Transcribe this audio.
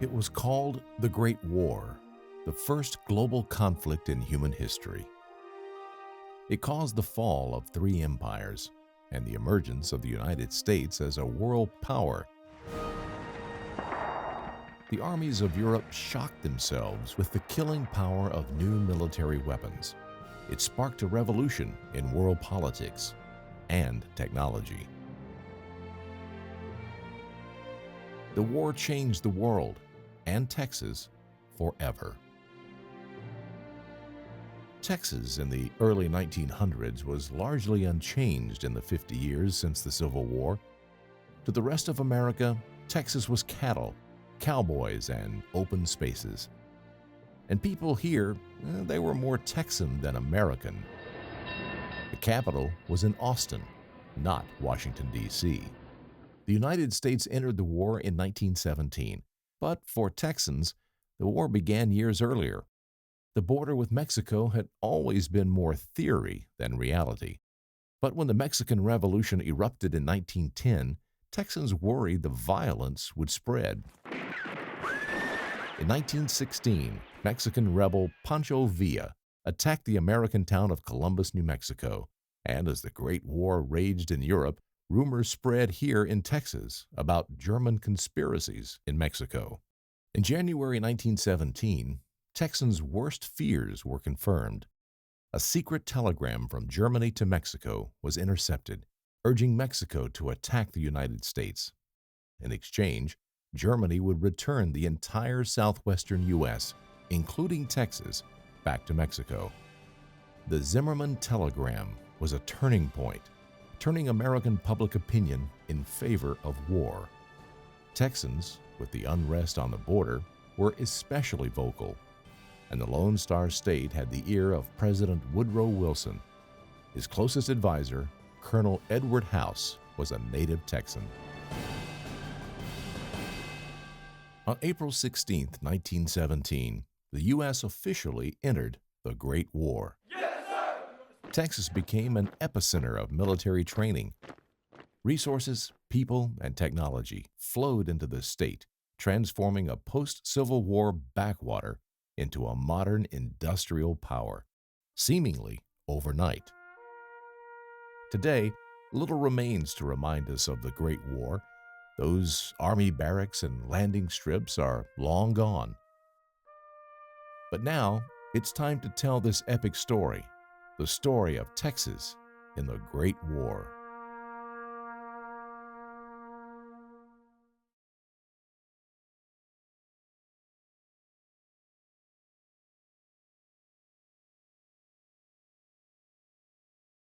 It was called the Great War, the first global conflict in human history. It caused the fall of three empires and the emergence of the United States as a world power. The armies of Europe shocked themselves with the killing power of new military weapons. It sparked a revolution in world politics and technology. The war changed the world and Texas forever. Texas in the early 1900s was largely unchanged in the 50 years since the Civil War. To the rest of America, Texas was cattle, cowboys, and open spaces. And people here, they were more Texan than American. The capital was in Austin, not Washington, D.C. The United States entered the war in 1917, but for Texans, the war began years earlier. The border with Mexico had always been more theory than reality. But when the Mexican Revolution erupted in 1910, Texans worried the violence would spread. In 1916, Mexican rebel Pancho Villa attacked the American town of Columbus, New Mexico, and as the Great War raged in Europe, rumors spread here in Texas about German conspiracies in Mexico. In January 1917, Texans' worst fears were confirmed. A secret telegram from Germany to Mexico was intercepted, urging Mexico to attack the United States. In exchange, Germany would return the entire southwestern U.S., including Texas, back to Mexico. The Zimmerman telegram was a turning point, turning American public opinion in favor of war. Texans, with the unrest on the border, were especially vocal, and the Lone Star State had the ear of President Woodrow Wilson. His closest advisor, Colonel Edward House, was a native Texan. On April 16, 1917, the U.S. officially entered the Great War. Texas became an epicenter of military training. Resources, people, and technology flowed into the state, transforming a post-Civil War backwater into a modern industrial power, seemingly overnight. Today, little remains to remind us of the Great War. Those army barracks and landing strips are long gone. But now, it's time to tell this epic story, the story of Texas in the Great War.